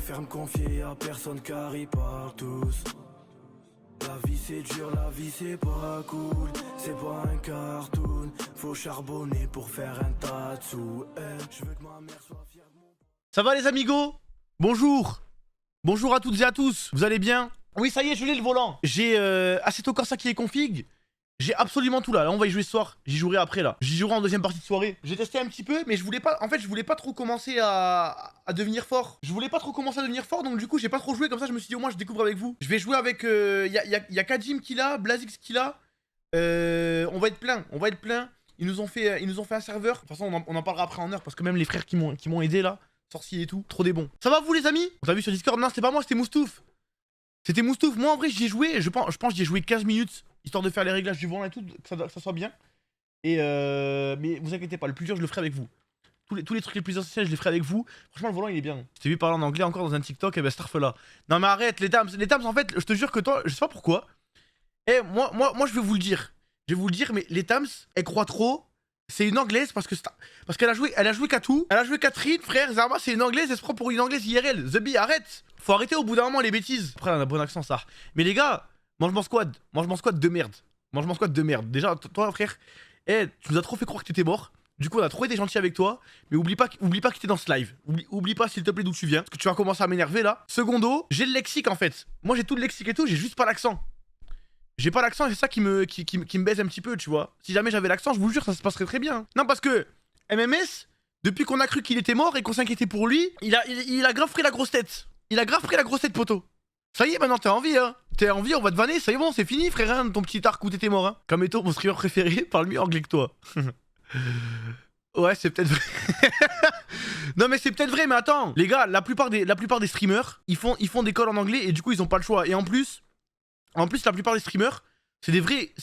préfère me confier à personne car ils parlent tous. La vie c'est dur, la vie c'est pas cool. C'est pas un cartoon. Faut charbonner pour faire un tas de sous. Je veux que ma mère soit fière de mon... Ça va les amigos? Bonjour. Bonjour à toutes et à tous. Vous allez bien? Oui, ça y est, je l'ai le volant. J'ai Assetto Corsa qui est config. J'ai absolument tout là. Là, on va y jouer ce soir. J'y jouerai après là. J'y jouerai en deuxième partie de soirée. J'ai testé un petit peu, mais je voulais pas. En fait, je voulais pas trop commencer à devenir fort. Je voulais pas trop commencer à devenir fort, donc du coup, j'ai pas trop joué. Comme ça, je me suis dit, au moins, je découvre avec vous. Je vais jouer avec. Y a Kajim qui l'a, Blazix qui l'a. On va être plein. On va être plein. Ils nous ont fait un serveur. De toute façon, on en parlera après en heure parce que même les frères qui m'ont aidé là, sorcier et tout, trop des bons. Ça va vous les amis? On t'a vu sur Discord? Non, c'était pas moi, c'était Moustouf. C'était Moustouf. Moi en vrai, j'y ai joué. Je pense que j'y ai joué 15 minutes. Histoire de faire les réglages du volant et tout, que ça soit bien. Et mais vous inquiétez pas, le plus dur je le ferai avec vous. Tous les trucs les plus essentiels je les ferai avec vous. Franchement le volant il est bien. Je t'ai vu parler en anglais encore dans un TikTok, et ben starf là. Non mais arrête les dames en fait, je te jure que toi, je sais pas pourquoi. Eh moi je vais vous le dire. Je vais vous le dire, mais les Tams, elle croit trop. C'est une anglaise parce qu'elle a joué Katou. Elle a joué Catherine, frère, Zarma c'est une anglaise, elle se prend pour une anglaise IRL. The Bee, arrête. Faut arrêter au bout d'un moment les bêtises. Après elle a un bon accent ça. Mais les gars, mange-moi squad de merde. Mange-moi squad de merde. Déjà, toi, frère, tu nous as trop fait croire que t'étais mort. Du coup, on a trop été gentil avec toi. Mais oublie pas que t'es dans ce live. Oublie pas, s'il te plaît, d'où tu viens. Parce que tu vas commencer à m'énerver là. Secondo, j'ai le lexique en fait. Moi, j'ai tout le lexique et tout, j'ai juste pas l'accent. J'ai pas l'accent et c'est ça qui me baise un petit peu, tu vois. Si jamais j'avais l'accent, je vous jure, ça se passerait très bien. Non, parce que MMS, depuis qu'on a cru qu'il était mort et qu'on s'inquiétait pour lui, il a grave pris la grosse tête. Il a grave pris la grosse tête, poteau. Ça y est, maintenant t'es en vie, hein. T'es en vie, on va te vanner, ça y est, bon, c'est fini, frère, hein, ton petit arc où t'étais mort, hein. Kameto, mon streamer préféré, parle mieux anglais que toi. Ouais, c'est peut-être vrai. Non, mais c'est peut-être vrai, mais attends. Les gars, la plupart des streamers, ils font des calls en anglais et du coup, ils ont pas le choix. Et en plus, la plupart des streamers, c'est des vrais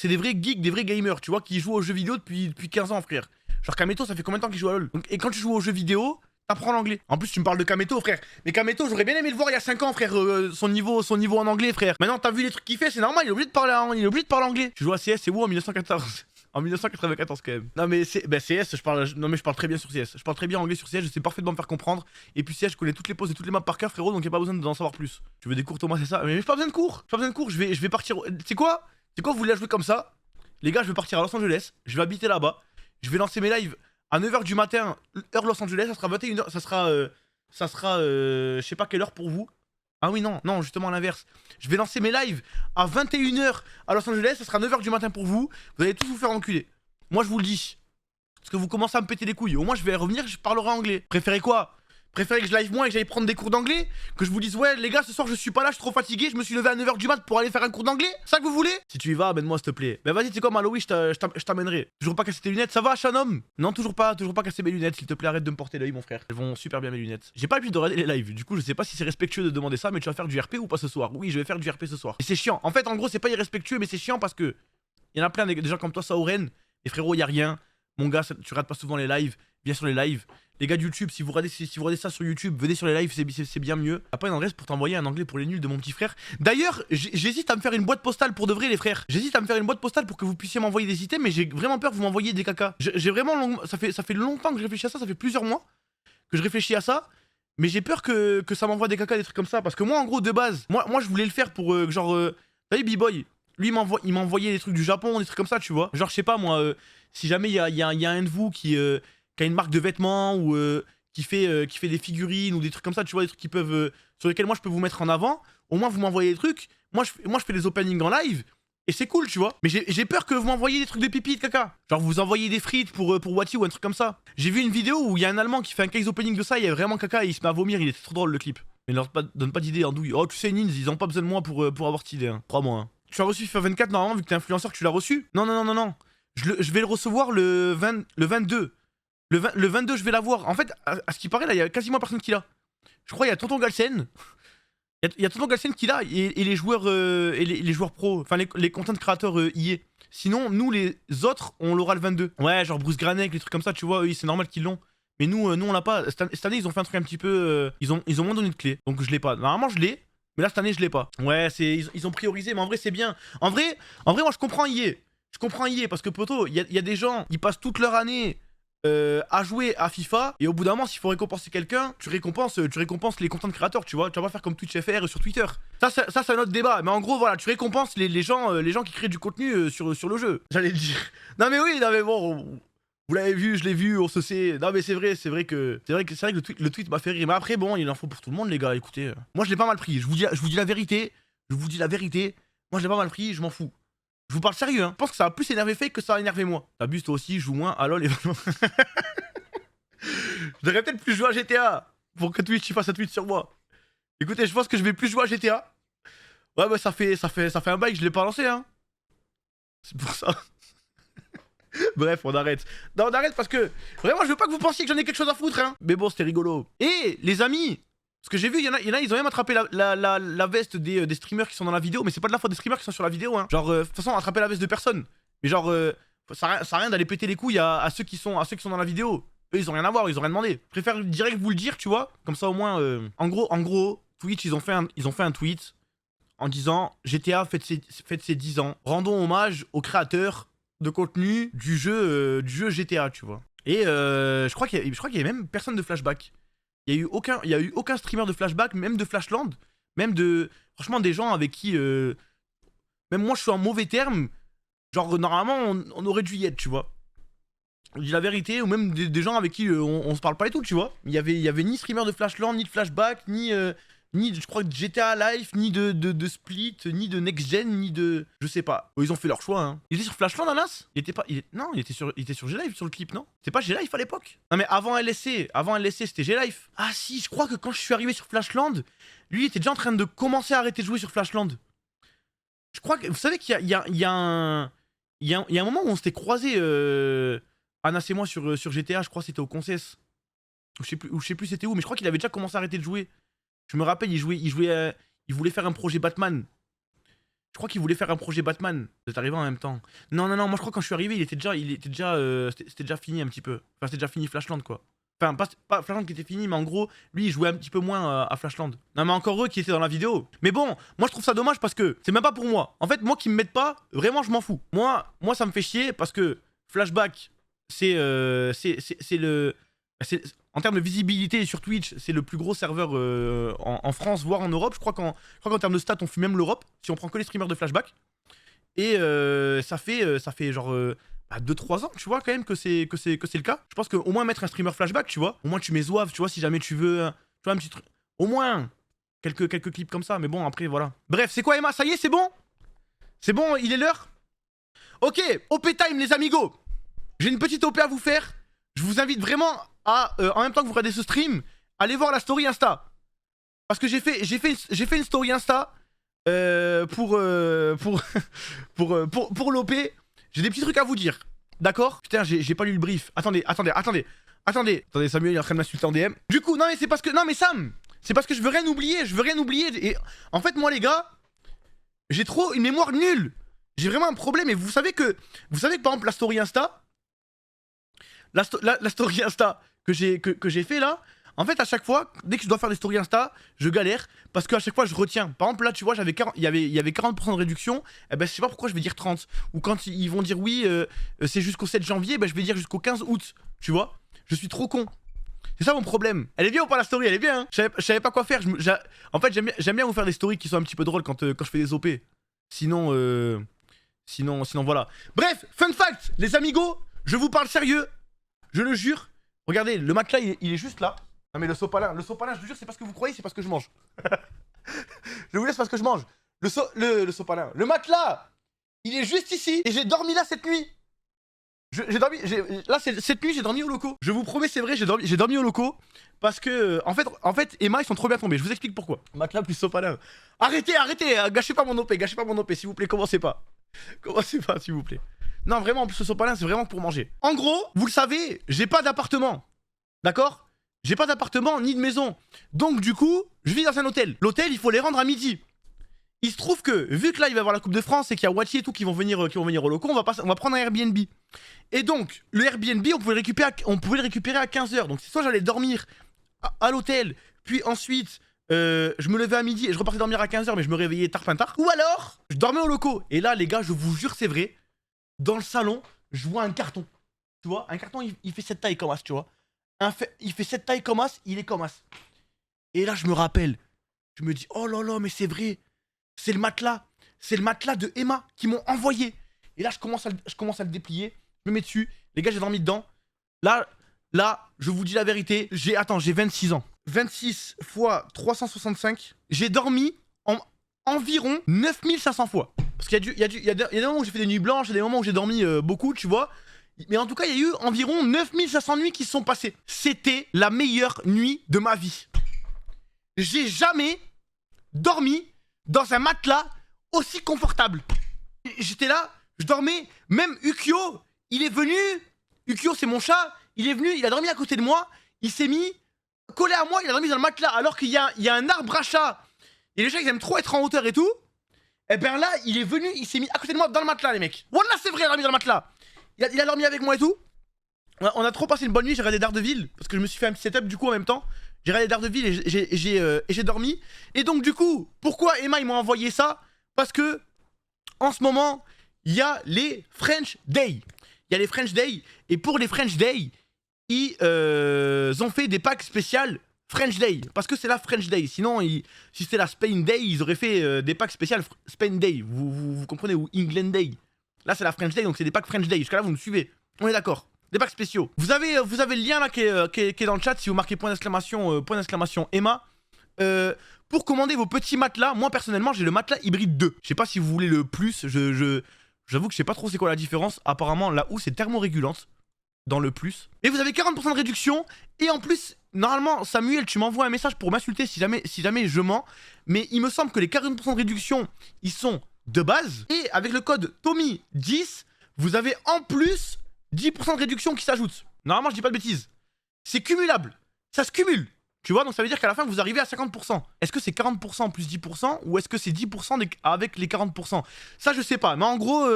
geeks, des vrais gamers, tu vois, qui jouent aux jeux vidéo depuis 15 ans, frère. Genre, Kameto, ça fait combien de temps qu'il joue à LoL? Donc, et quand tu joues aux jeux vidéo, t'apprends l'anglais. En plus, tu me parles de Kameto, frère. Mais Kameto, j'aurais bien aimé le voir il y a 5 ans, frère. Son niveau en anglais, frère. Maintenant, t'as vu les trucs qu'il fait, c'est normal, il est obligé de parler anglais. Tu joues à CS, c'est où en 1914? En 1994 quand même. Non mais CS, je parle très bien sur CS. Je parle très bien anglais sur CS, je sais parfaitement me faire comprendre. Et puis CS, je connais toutes les poses et toutes les maps par cœur, frérot, donc y'a pas besoin d'en savoir plus. Tu veux des cours, Thomas, c'est ça? Mais j'ai pas besoin de cours. Je vais partir. C'est quoi, vous voulez la jouer comme ça? Les gars, je vais partir à Los Angeles, je vais habiter là-bas. Je vais lancer mes lives à 9h du matin, heure Los Angeles, ça sera 21h, ça sera je sais pas quelle heure pour vous. Ah oui, non, justement à l'inverse. Je vais lancer mes lives à 21h à Los Angeles, ça sera 9h du matin pour vous. Vous allez tous vous faire enculer. Moi, je vous le dis. Parce que vous commencez à me péter les couilles. Au moins, je vais revenir, je parlerai anglais. Préférez quoi? Préférez que je live moins et que j'aille prendre des cours d'anglais? Que je vous dise, ouais, les gars, ce soir, je suis pas là, je suis trop fatigué, je me suis levé à 9h du mat pour aller faire un cours d'anglais? Ça que vous voulez? Si tu y vas, amène-moi, s'il te plaît. Bah vas-y, tu sais quoi, Maloui, je t'amènerai. Toujours pas casser tes lunettes, ça va, Shannon? Non, toujours pas casser mes lunettes, s'il te plaît, arrête de me porter l'œil, mon frère. Elles vont super bien, mes lunettes. J'ai pas l'habitude de regarder les lives, du coup, je sais pas si c'est respectueux de demander ça, mais tu vas faire du RP ou pas ce soir? Oui, je vais faire du RP ce soir. Et c'est chiant. En fait, en gros, c'est pas irrespectueux, mais c'est chiant parce que y en a plein des gens comme toi, Saoren. Et frérot, y a rien. Mon gars, tu rates pas souvent les lives. Viens sur les lives. Les gars de YouTube, si vous regardez ça sur YouTube, venez sur les lives, c'est bien mieux. T'as pas une adresse pour t'envoyer un anglais pour les nuls de mon petit frère? D'ailleurs, j'hésite à me faire une boîte postale pour de vrai, les frères. J'hésite à me faire une boîte postale pour que vous puissiez m'envoyer des items, mais j'ai vraiment peur que vous m'envoyiez des caca. J'ai vraiment ça fait longtemps que je réfléchis à ça, ça fait plusieurs mois que je réfléchis à ça. Mais j'ai peur que ça m'envoie des caca, des trucs comme ça. Parce que moi, en gros, de base, moi je voulais le faire pour t'as vu, B-Boy? Lui, il m'envoyait des trucs du Japon, des trucs comme ça, tu vois. Genre, je sais pas, moi, si jamais il y a un de vous qui a une marque de vêtements ou qui fait des figurines ou des trucs comme ça, tu vois, des trucs qui peuvent, sur lesquels moi je peux vous mettre en avant, au moins vous m'envoyez des trucs. Moi, je fais des openings en live et c'est cool, tu vois. Mais j'ai peur que vous m'envoyiez des trucs de pipi, de caca. Genre, vous envoyez des frites pour Wati ou un truc comme ça. J'ai vu une vidéo où il y a un Allemand qui fait un case opening de ça, il y a vraiment caca et il se met à vomir, il était trop drôle le clip. Mais donne pas d'idée, hein, douille. Oh, tu sais, Nins, ils ont pas besoin de moi pour avoir cette idée, hein. Crois-moi, hein. Tu as reçu FIFA 24 normalement vu que t'es influenceur, tu l'as reçu? Non. Je vais le recevoir le 22. Le 22, je vais l'avoir. En fait, à ce qui paraît, là, il y a quasiment personne qui l'a. Je crois qu'il y a Tonton Galsen. Il y a Tonton Galsen qui l'a et les joueurs les joueurs pro, enfin les content créateurs EA. Sinon, nous les autres, on l'aura le 22. Ouais, genre Bruce Granek, les trucs comme ça, tu vois, c'est normal qu'ils l'ont. Mais nous on l'a pas. Cette année, ils ont fait un truc un petit peu. Ils ont moins donné de clés, donc je l'ai pas. Normalement, je l'ai. Mais là, cette année, je l'ai pas. Ouais, ils ont priorisé, mais en vrai, c'est bien. En vrai, moi, je comprends EA. Je comprends EA parce que, poto, il y a des gens, ils passent toute leur année à jouer à FIFA, et au bout d'un moment, s'il faut récompenser quelqu'un, tu récompenses les content créateurs, tu vois. Tu vas pas faire comme Twitch FR sur Twitter. Ça c'est un autre débat. Mais en gros, voilà, tu récompenses les gens qui créent du contenu sur le jeu. J'allais le dire. Non mais oui, non mais bon, vous l'avez vu, je l'ai vu, on se sait. Non mais c'est vrai que le tweet m'a fait rire. Mais après, bon, il en faut pour tout le monde, les gars. Écoutez, moi je l'ai pas mal pris. Je vous dis la vérité. Moi je l'ai pas mal pris, je m'en fous. Je vous parle sérieux, hein. Je pense que ça a plus énervé Fake que ça a énervé moi. T'abuses toi aussi, joue moins. Ah lol, je devrais peut-être plus jouer à GTA pour que Twitch fasse un tweet sur moi. Écoutez, je pense que je vais plus jouer à GTA. Ouais, bah ça fait un bail que je l'ai pas lancé, hein. C'est pour ça. Bref, on arrête. Non, on arrête parce que vraiment, je veux pas que vous pensiez que j'en ai quelque chose à foutre, hein. Mais bon, c'était rigolo. Et les amis, parce que j'ai vu, il y en a, ils ont même attrapé la veste des streamers qui sont dans la vidéo, mais c'est pas de la faute des streamers qui sont sur la vidéo, hein. Genre, de toute façon, attraper la veste de personne. Mais genre, ça sert à rien d'aller péter les couilles à ceux qui sont dans la vidéo. Eux, ils ont rien à voir, ils ont rien demandé. Je préfère direct vous le dire, tu vois. Comme ça, au moins. En gros, Twitch, ils ont fait un tweet en disant GTA fête ses 10 ans. Rendons hommage aux créateurs de contenu du jeu GTA, tu vois. Et je crois qu'il y avait même personne de Flashback. Il y a eu aucun streamer de Flashback, même de Flashland, même de... Franchement, des gens avec qui... Même moi, je suis en mauvais terme. Genre, normalement, on aurait dû y être, tu vois. Je dis la vérité, ou même des gens avec qui on se parle pas et tout, tu vois. Il y avait ni streamer de Flashland, ni de Flashback, ni je crois, de GTA Life, ni de Split, ni de Next Gen, ni de... Je sais pas. Ils ont fait leur choix, hein. Il était sur Flashland, Anas? Non, il était sur G-Life, sur le clip, non? C'était pas G-Life à l'époque? Non mais avant LSC, c'était G-Life. Ah si, je crois que quand je suis arrivé sur Flashland, lui, il était déjà en train de commencer à arrêter de jouer sur Flashland. Je crois que... Vous savez qu'il y a un moment où on s'était croisés, Anas et moi, sur GTA, je crois que c'était au Concess. Ou je sais plus c'était où, mais je crois qu'il avait déjà commencé à arrêter de jouer. Je me rappelle, il voulait faire un projet Batman. Je crois qu'il voulait faire un projet Batman. Vous êtes arrivé en même temps. Non, moi je crois que quand je suis arrivé, c'était déjà fini un petit peu. Enfin, c'était déjà fini Flashland, quoi. Enfin, pas Flashland qui était fini, mais en gros, lui, il jouait un petit peu moins à Flashland. Non, mais encore eux qui étaient dans la vidéo. Mais bon, moi je trouve ça dommage parce que c'est même pas pour moi. En fait, moi qui me mettent pas, vraiment, je m'en fous. Moi, ça me fait chier parce que Flashback, c'est le... En termes de visibilité sur Twitch, c'est le plus gros serveur en France, voire en Europe. Je crois qu'en termes de stats, on fuit même l'Europe, si on prend que les streamers de Flashback. Et ça fait genre 2-3 ans, tu vois, quand même, que c'est le cas. Je pense qu'au moins mettre un streamer Flashback, tu vois, au moins tu mets Zouave, tu vois, si jamais tu veux, tu vois, un petit truc. Au moins, quelques clips comme ça, mais bon, après, voilà. Bref, c'est quoi, Emma? Ça y est, c'est bon? C'est bon, il est l'heure? Ok, OP time, les amigos. J'ai une petite OP à vous faire. Je vous invite vraiment à, en même temps que vous regardez ce stream, allez voir la story Insta. Parce que j'ai fait une story Insta pour l'OP. J'ai des petits trucs à vous dire. D'accord? Putain, j'ai pas lu le brief. Attendez, Samuel il est en train de m'insulter en DM. Du coup, non mais c'est parce que... Non mais Sam, c'est parce que je veux rien oublier. Et en fait, moi les gars, j'ai trop une mémoire nulle. J'ai vraiment un problème. Et vous savez que par exemple la story Insta... La story Insta que j'ai fait là, en fait à chaque fois, dès que je dois faire des stories Insta, je galère parce qu'à chaque fois je retiens. Par exemple là tu vois, il y avait 40% de réduction, et ben je sais pas pourquoi je vais dire 30. Ou quand ils vont dire oui, c'est jusqu'au 7 janvier, ben je vais dire jusqu'au 15 août, tu vois. Je suis trop con. C'est ça mon problème. Elle est bien ou pas la story? Elle est bien, hein. Je savais pas quoi faire. En fait j'aime bien vous faire des stories qui sont un petit peu drôles quand je fais des OP. Sinon voilà. Bref, fun fact, les amigos, je vous parle sérieux. Je le jure. Regardez, le matelas, il est juste là. Non mais le sopalin, je vous jure, c'est pas ce que vous croyez, c'est parce que je mange. Je vous laisse parce que je mange. Le sopalin. Le matelas, il est juste ici. Et j'ai dormi là cette nuit. Cette nuit, j'ai dormi au loco. Je vous promets, c'est vrai, j'ai dormi au loco. Parce que, en fait, Emma, ils sont trop bien tombés. Je vous explique pourquoi. Matelas plus sopalin. Arrêtez, gâchez pas mon OP, s'il vous plaît, commencez pas. Commencez pas, s'il vous plaît. Non, vraiment, en plus, ce sopalin, c'est vraiment pour manger. En gros, vous le savez, j'ai pas d'appartement. D'accord? J'ai pas d'appartement ni de maison. Donc, du coup, je vis dans un hôtel. L'hôtel, il faut les rendre à midi. Il se trouve que, vu que là, il va y avoir la Coupe de France et qu'il y a Wati et tout qui vont venir au loco, on va prendre un Airbnb. Et donc, le Airbnb, on pouvait le récupérer à 15h. Donc, c'est soit j'allais dormir à l'hôtel, puis ensuite... je me levais à midi et je repartais dormir à 15h, mais je me réveillais tard. Ou alors, je dormais au loco. Et là, les gars, je vous jure, c'est vrai. Dans le salon, je vois un carton. Tu vois, un carton, il fait cette taille comme as, tu vois. Il fait cette taille comme as, il est comme as. Et là, je me rappelle. Je me dis, oh là là, mais c'est vrai. C'est le matelas. C'est le matelas de Emma qui m'ont envoyé. Et là, je commence à le déplier. Je me mets dessus. Les gars, j'ai dormi dedans. Là, je vous dis la vérité. Attends, j'ai 26 ans. 26 fois 365. J'ai dormi environ 9500 fois. Parce qu'il y a des moments où j'ai fait des nuits blanches, il y a des moments où j'ai dormi beaucoup, tu vois. Mais en tout cas, il y a eu environ 9500 nuits qui se sont passées. C'était la meilleure nuit de ma vie. J'ai jamais dormi dans un matelas aussi confortable. J'étais là, je dormais, même Ukyo, il est venu. Ukyo, c'est mon chat, il est venu, il a dormi à côté de moi, il s'est mis collé à moi, il a dormi dans le matelas, alors qu'il y a un arbre à chat. Et les chats, ils aiment trop être en hauteur et tout. Et ben là, il est venu, il s'est mis à côté de moi dans le matelas, les mecs. Wallah, c'est vrai, il a dormi dans le matelas. Il a dormi avec moi et tout. On a trop passé une bonne nuit, j'ai regardé Daredevil, parce que je me suis fait un petit setup du coup en même temps. J'ai regardé Daredevil et j'ai dormi. Et donc du coup, pourquoi Emma ils m'ont envoyé ça? Parce que en ce moment, il y a les French Day. Il y a les French Day. Et pour les French Day, ils ont fait des packs spéciales French Day. Parce que c'est la French Day. Sinon, si c'était la Spain Day, ils auraient fait des packs spéciales Spain Day. Vous comprenez? Ou England Day. Là, c'est la French Day, donc c'est des packs French Day. Jusqu'à là, vous me suivez. On est d'accord. Des packs spéciaux. Vous avez le lien là qui est dans le chat si vous marquez point d'exclamation Emma. Pour commander vos petits matelas, moi personnellement j'ai le matelas hybride 2. Je sais pas si vous voulez le plus, j'avoue que je sais pas trop c'est quoi la différence. Apparemment la housse est thermorégulante dans le plus. Et vous avez 40% de réduction. Et en plus, normalement Samuel tu m'envoies un message pour m'insulter si jamais je mens. Mais il me semble que les 40% de réduction ils sont de base. Et avec le code Tommy10, vous avez en plus 10% de réduction qui s'ajoute. Normalement, je dis pas de bêtises. C'est cumulable. Ça se cumule. Tu vois, donc ça veut dire qu'à la fin, vous arrivez à 50%. Est-ce que c'est 40% plus 10% ou est-ce que c'est 10% avec les 40%? Ça, je sais pas. Mais en gros,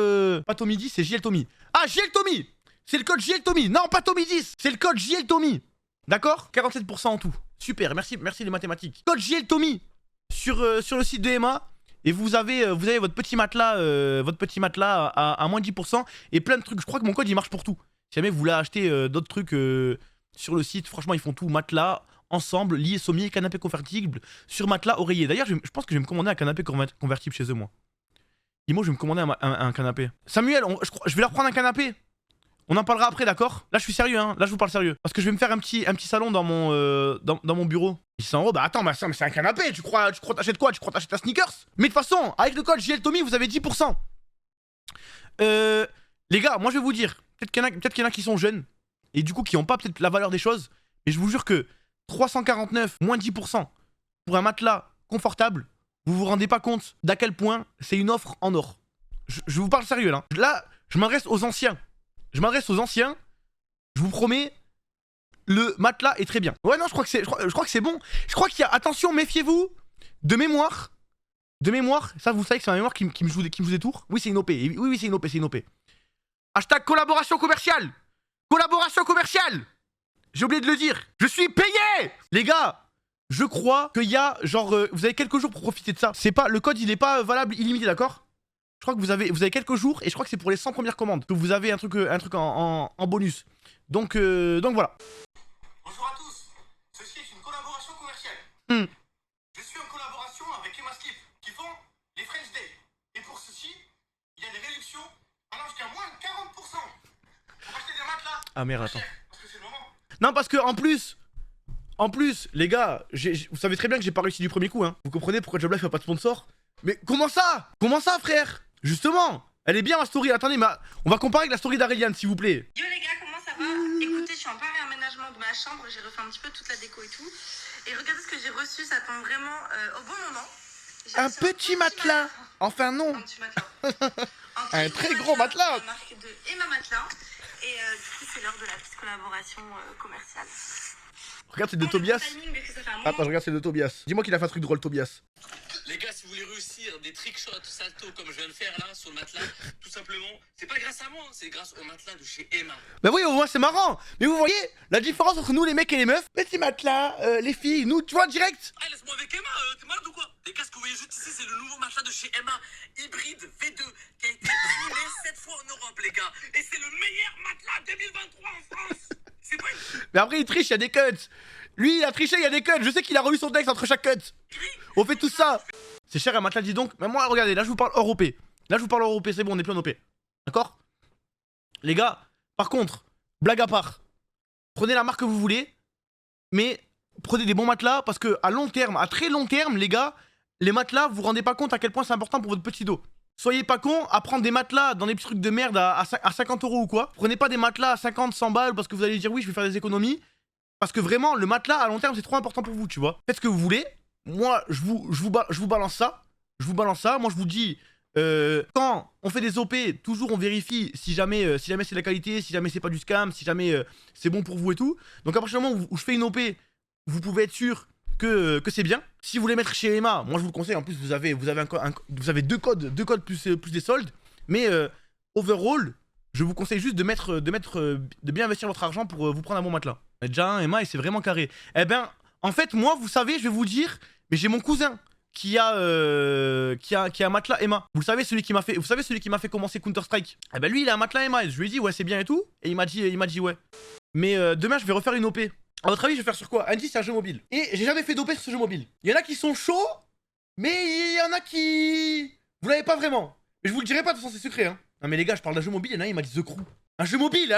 pas Tommy 10, c'est JL Tommy. Ah, JL Tommy! C'est le code JL Tommy. Non, pas Tommy 10. C'est le code JL Tommy. D'accord? 47% en tout. Super, merci les mathématiques. Code JL Tommy sur le site de Emma. Et vous avez votre petit matelas à moins de 10% et plein de trucs. Je crois que mon code il marche pour tout. Si jamais vous voulez acheter d'autres trucs sur le site, franchement ils font tout. Matelas, ensemble, lit et sommier, canapé convertible, sur matelas, oreiller. D'ailleurs je pense que je vais me commander un canapé convertible chez eux moi. Dis-moi je vais me commander un canapé. Samuel, je vais leur prendre un canapé. On en parlera après, d'accord? Là je suis sérieux hein, là je vous parle sérieux. Parce que je vais me faire un petit salon dans mon bureau. 800 €, bah attends, mais c'est un canapé, tu crois t'achètes quoi? Tu crois t'achètes un sneakers? Mais de toute façon, avec le code JL Tommy, vous avez 10%. Les gars, moi je vais vous dire, peut-être qu'il y en a qui sont jeunes, et du coup qui n'ont pas peut-être la valeur des choses, mais je vous jure que 349 moins 10% pour un matelas confortable, vous vous rendez pas compte d'à quel point c'est une offre en or. Je vous parle sérieux là. Là, je m'adresse aux anciens. Je vous promets, le matelas est très bien. Ouais, non, je crois que c'est bon. Je crois qu'il y a... Attention, méfiez-vous. De mémoire, ça vous savez que c'est ma mémoire qui me joue des tours. Oui, c'est une OP. Oui, c'est une OP. Hashtag collaboration commerciale. Collaboration commerciale. J'ai oublié de le dire. Je suis payé. Les gars, je crois qu'il y a genre... vous avez quelques jours pour profiter de ça. C'est pas... Le code, il est pas valable illimité, d'accord? Je crois que vous avez quelques jours et je crois que c'est pour les 100 premières commandes que vous avez un truc en bonus. Donc voilà. Bonjour à tous, ceci est une collaboration commerciale. Je suis en collaboration avec Emma Slip qui font les French Day. Et pour ceci, il y a des réductions allant jusqu'à moins de 40% pour acheter des matelas. Ah merde, attends. Parce que c'est le moment. Non, parce que en plus, les gars, vous savez très bien que j'ai pas réussi du premier coup, hein. Vous comprenez pourquoi Job Life fait pas de sponsor? Mais comment ça? Comment ça, frère? Justement, elle est bien ma story. Attendez, mais on va comparer avec la story d'Aréliane, s'il vous plaît. Yo les gars, comment ça va? Écoutez, je suis en plein réaménagement de ma chambre, j'ai refait un petit peu toute la déco et tout. Et regardez ce que j'ai reçu, ça tombe vraiment au bon moment. Un petit matelas. Enfin non. Un petit matelas. Un très gros matelas. La marque de Emma Matelas. Et du coup, c'est l'heure de la petite collaboration commerciale. Regarde, c'est de Tobias. Attends, je regarde, c'est de Tobias. Dis-moi qu'il a fait un truc drôle, Tobias. Les gars, si vous voulez réussir sortir des trickshots salto comme je viens de faire là sur le matelas, tout simplement, c'est pas grâce à moi, c'est grâce au matelas de chez Emma. Bah oui, au moins c'est marrant. Mais vous voyez la différence entre nous les mecs et les meufs? Petit matelas, les filles, nous, tu vois, direct. Ah, laisse-moi avec Emma, t'es malade ou quoi? Les gars, ce que vous voyez juste ici, c'est le nouveau matelas de chez Emma, hybride V2, qui a été primé 7 fois en Europe, les gars. Et c'est le meilleur matelas 2023 en France. C'est pas une... Mais après il triche, il y a des cuts. Lui il a triché, il y a des cuts. Je sais qu'il a revu son texte entre chaque cut. On fait tout ça. C'est cher un matelas, dis donc. Mais moi, regardez, là je vous parle hors OP. Là je vous parle hors OP, c'est bon, on est plus en OP. D'accord? Les gars, par contre, blague à part, prenez la marque que vous voulez, mais prenez des bons matelas parce que à long terme, à très long terme, les gars, les matelas, vous vous rendez pas compte à quel point c'est important pour votre petit dos. Soyez pas cons à prendre des matelas dans des petits trucs de merde à 50 € ou quoi. Prenez pas des matelas à 50, 100 balles parce que vous allez dire oui, je vais faire des économies. Parce que vraiment, le matelas à long terme, c'est trop important pour vous, tu vois. Faites ce que vous voulez. Moi, je vous balance ça. Je vous balance ça. Moi, je vous dis, quand on fait des OP, toujours on vérifie si jamais c'est de la qualité, si jamais c'est pas du scam, si jamais c'est bon pour vous et tout. Donc à partir du moment où je fais une OP, vous pouvez être sûr que c'est bien. Si vous voulez mettre chez Emma, moi je vous le conseille. En plus, vous avez deux codes plus des soldes. Mais overall, je vous conseille juste de bien investir votre argent pour vous prendre un bon matelas. Déjà un Emma et c'est vraiment carré. Eh ben, en fait, moi, vous savez, je vais vous dire, mais j'ai mon cousin qui a un matelas Emma. Vous savez celui qui m'a fait commencer Counter Strike. Eh ben lui, il a un matelas Emma. Et je lui ai dit ouais, c'est bien et tout. Et il m'a dit ouais. Mais demain, je vais refaire une OP. À votre avis, je vais faire sur quoi? Andy, c'est un jeu mobile. Et j'ai jamais fait d'OP sur ce jeu mobile. Il y en a qui sont chauds, mais il y en a qui... Vous l'avez pas vraiment. Mais je vous le dirai pas, de toute façon, c'est secret, hein. Non mais les gars, je parle d'un jeu mobile, il y en a, il m'a dit The Crew. Un jeu mobile,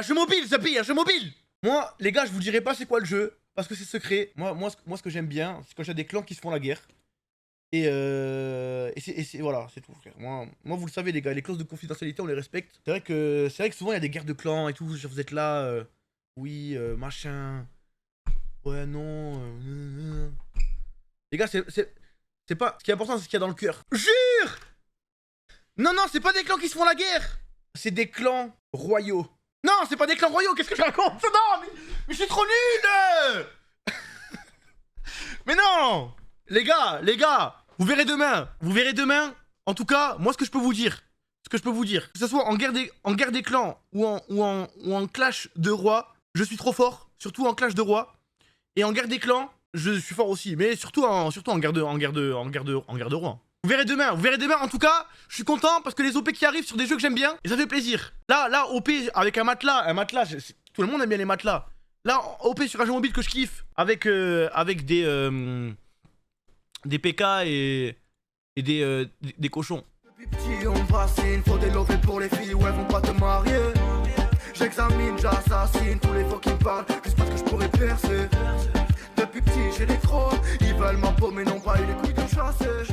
ça paye, un jeu mobile. Moi, les gars, je vous dirai pas c'est quoi le jeu, parce que c'est secret. Moi, ce que j'aime bien, c'est quand il y a des clans qui se font la guerre. Et voilà, c'est tout, frère. Moi, vous le savez, les gars, les clauses de confidentialité, on les respecte. C'est vrai que souvent, il y a des guerres de clans et tout. Vous êtes là, oui, machin... Ouais, non. Les gars, c'est pas. Ce qui est important, c'est ce qu'il y a dans le cœur. Jure! Non, c'est pas des clans qui se font la guerre. C'est des clans royaux. Non, c'est pas des clans royaux. Qu'est-ce que je raconte? Non, mais je suis trop nul. Mais non, les gars, vous verrez demain. En tout cas, moi, ce que je peux vous dire, que ce soit en guerre des clans ou en clash de rois, je suis trop fort. Surtout en clash de rois. Et en guerre des clans, je suis fort aussi, mais surtout en guerre de roi. Vous verrez demain, en tout cas, je suis content parce que les OP qui arrivent sur des jeux que j'aime bien, et ça fait plaisir. Là, OP avec un matelas, tout le monde aime bien les matelas. Là, OP sur un jeu mobile que je kiffe, avec des PK et des cochons. Depuis petit, on bassine, faut des lovés pour les filles, ouais, vont pas te marier. J'examine, j'assassine tous les faux qui me parlent, juste parce que je pourrais percer. Depuis petit, j'ai des trolls, ils veulent ma peau, mais n'ont pas eu les couilles de chasser.